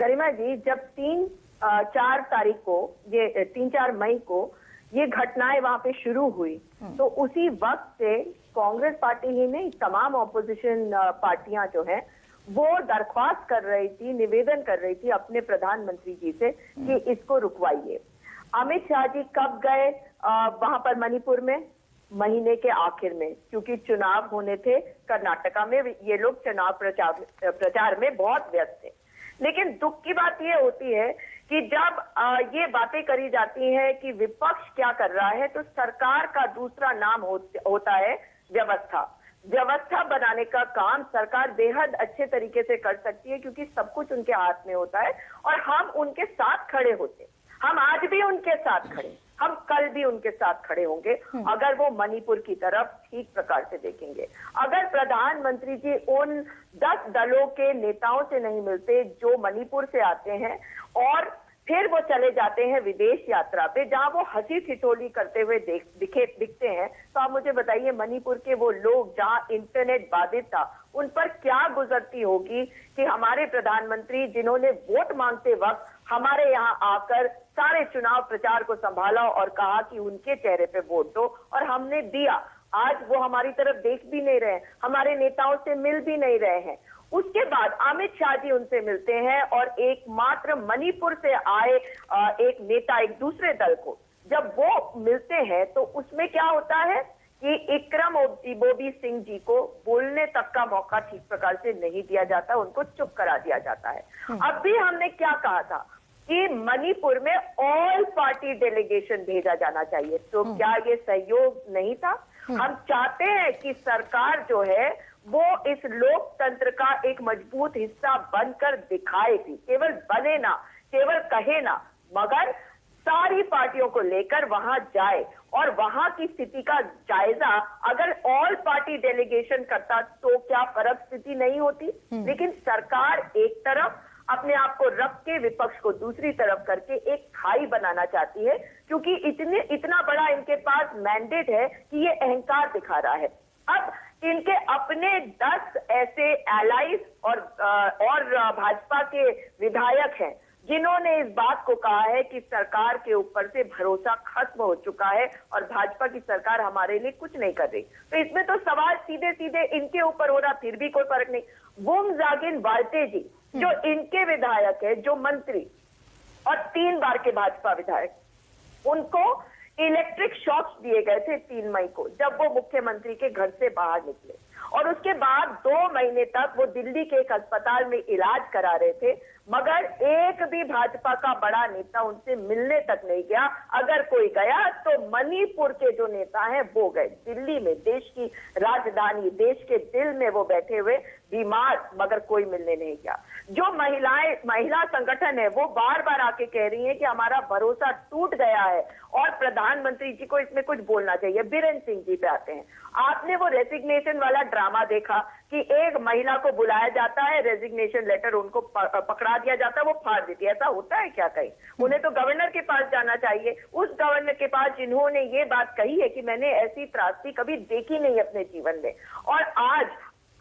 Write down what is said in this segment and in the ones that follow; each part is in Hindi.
गरिमा जी, जब 3-4 तारीख को, ये 3-4 मई को ये घटनाएं वहां पे शुरू हुई, तो उसी वक्त से कांग्रेस पार्टी ही नहीं, तमाम ऑपोजिशन पार्टियां जो हैं वो दरख्वास्त कर रही थी, निवेदन कर रही थी अपने प्रधानमंत्री जी से कि इसको रुकवाइए। अमित शाह जी कब गए वहां पर मणिपुर में? महीने के आखिर में, क्योंकि चुनाव होने थे कर्नाटका में, ये लोग चुनाव प्रचार में बहुत व्यस्त थे। लेकिन दुख की बात ये होती है कि जब ये बातें करी जाती हैं कि विपक्ष क्या कर रहा है, तो सरकार का दूसरा नाम होता है व्यवस्था। व्यवस्था बनाने का काम सरकार बेहद अच्छे तरीके से कर सकती है, क्योंकि सब कुछ उनके हाथ में होता है और हम उनके साथ खड़े होते हैं। हम आज भी उनके साथ खड़े, हम कल भी उनके साथ खड़े होंगे अगर वो मणिपुर की तरफ ठीक प्रकार से देखेंगे। अगर प्रधानमंत्री जी उन 10 दलों के नेताओं से नहीं मिलते जो मणिपुर से आते हैं और फिर वो चले जाते हैं विदेश यात्रा पे, जहां वो हंसी ठिठोली करते हुए दिखते हैं, तो आप मुझे बताइए मणिपुर के वो लोग जहां इंटरनेट बाधित था उन पर क्या गुजरती होगी कि हमारे प्रधानमंत्री जिन्होंने वोट मांगते वक्त हमारे यहाँ आकर सारे चुनाव प्रचार को संभाला और कहा कि उनके चेहरे पे वोट दो, और हमने दिया। आज वो हमारी तरफ देख भी नहीं रहे, हमारे नेताओं से मिल भी नहीं रहे हैं। उसके बाद अमित शाह जी उनसे मिलते हैं और एकमात्र मणिपुर से आए एक नेता, एक दूसरे दल को जब वो मिलते हैं तो उसमें क्या होता है कि इकरम इबोबी सिंह जी को बोलने तक का मौका ठीक प्रकार से नहीं दिया जाता, उनको चुप करा दिया जाता है। अब भी हमने क्या कहा था कि मणिपुर में ऑल पार्टी डेलीगेशन भेजा जाना चाहिए, तो क्या ये सहयोग नहीं था? हम चाहते हैं कि सरकार जो है वो इस लोकतंत्र का एक मजबूत हिस्सा बनकर दिखाए भी, केवल बने ना, केवल कहे ना, मगर सारी पार्टियों को लेकर वहां जाए और वहां की स्थिति का जायजा अगर ऑल पार्टी डेलीगेशन करता तो क्या फर्क स्थिति नहीं होती। लेकिन सरकार एक तरफ अपने आप को रख के विपक्ष को दूसरी तरफ करके एक खाई बनाना चाहती है, क्योंकि इतना बड़ा इनके पास मैंडेट है कि ये अहंकार दिखा रहा है। अब इनके अपने 10 ऐसे एलाइज और भाजपा के विधायक हैं जिन्होंने इस बात को कहा है कि सरकार के ऊपर से भरोसा खत्म हो चुका है और भाजपा की सरकार हमारे लिए कुछ नहीं कर रही। तो इसमें तो सवाल सीधे सीधे इनके ऊपर हो रहा, फिर भी कोई फर्क नहीं। बुमजागिन बाल्टे जी जो इनके विधायक है, जो मंत्री और 3 बार के भाजपा विधायक, उनको इलेक्ट्रिक शॉक्स दिए गए थे 3 मई को जब वो मुख्यमंत्री के घर से बाहर निकले, और उसके बाद 2 महीने तक वो दिल्ली के एक अस्पताल में इलाज करा रहे थे, मगर एक भी भाजपा का बड़ा नेता उनसे मिलने तक नहीं गया। अगर कोई गया तो मणिपुर के जो नेता हैं वो गए। दिल्ली में, देश की राजधानी, देश के दिल में वो बैठे हुए बीमार, मगर कोई मिलने नहीं गया। जो महिला संगठन है वो बार बार आके कह रही है कि हमारा भरोसा टूट गया है और प्रधानमंत्री जी को इसमें कुछ बोलना चाहिए। बीरेन सिंह जी पे आते हैं। आपने वो रेजिग्नेशन वाला ड्रामा देखा कि एक महिला को बुलाया जाता है, रेजिग्नेशन लेटर उनको पकड़ा दिया जाता है, वो फाड़ देती है। ऐसा होता है क्या कहीं? उन्हें तो गवर्नर के पास जाना चाहिए, उस गवर्नर के पास जिन्होंने ये बात कही है कि मैंने ऐसी त्रासदी कभी देखी नहीं अपने जीवन में। और आज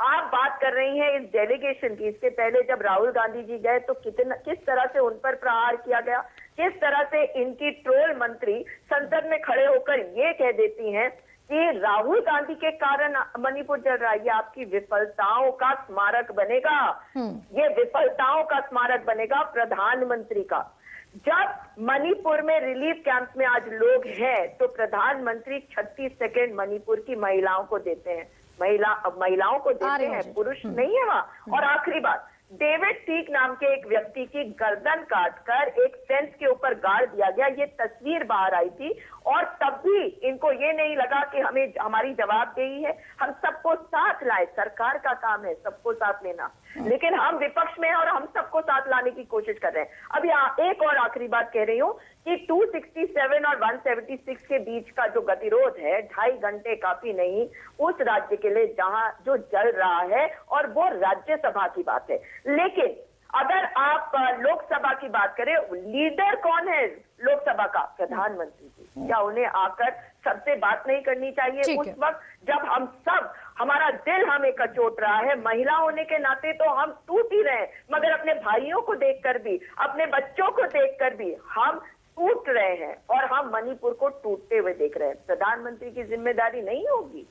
आप बात कर रही हैं इस डेलीगेशन की। इसके पहले जब राहुल गांधी जी गए तो किस तरह से उन पर प्रहार किया गया, किस तरह से इनकी ट्रोल मंत्री संसद में खड़े होकर ये कह देती हैं कि राहुल गांधी के कारण मणिपुर जल रहा है। ये आपकी विफलताओं का स्मारक बनेगा, ये विफलताओं का स्मारक बनेगा प्रधानमंत्री का। जब मणिपुर में रिलीफ कैंप में आज लोग हैं तो प्रधानमंत्री 36 सेकेंड मणिपुर की महिलाओं को देते हैं, महिलाओं को देते हैं, पुरुष नहीं है वहां। और आखिरी बात, डेविड सीक नाम के एक व्यक्ति की गर्दन काटकर एक टेंट के ऊपर गाड़ दिया गया। ये तस्वीर बाहर आई थी और तब भी इनको ये नहीं लगा कि हमें हमारी जवाबदेही है, हम सबको साथ लाए। सरकार का काम है सबको साथ लेना, लेकिन हम विपक्ष में हैं और हम सबको साथ लाने की कोशिश कर रहे हैं। अब यहाँ एक और आखिरी बात कह रही हूँ कि 267 और 176 के बीच का जो गतिरोध है, 2.5 घंटे काफी नहीं उस राज्य के लिए जहां जो जल रहा है, और वो राज्यसभा की बात है। लेकिन अगर आप लोकसभा की बात करें, लीडर कौन है लोकसभा का? प्रधानमंत्री जी। क्या उन्हें आकर सबसे बात नहीं करनी चाहिए उस वक्त जब हम सब, हमारा दिल हमें कचोट रहा है? महिला होने के नाते तो हम टूट ही रहे हैं, मगर अपने भाइयों को देखकर भी, अपने बच्चों को देखकर भी हम टूट रहे हैं और हम मणिपुर को टूटते हुए देख रहे हैं। प्रधानमंत्री की जिम्मेदारी नहीं होगी?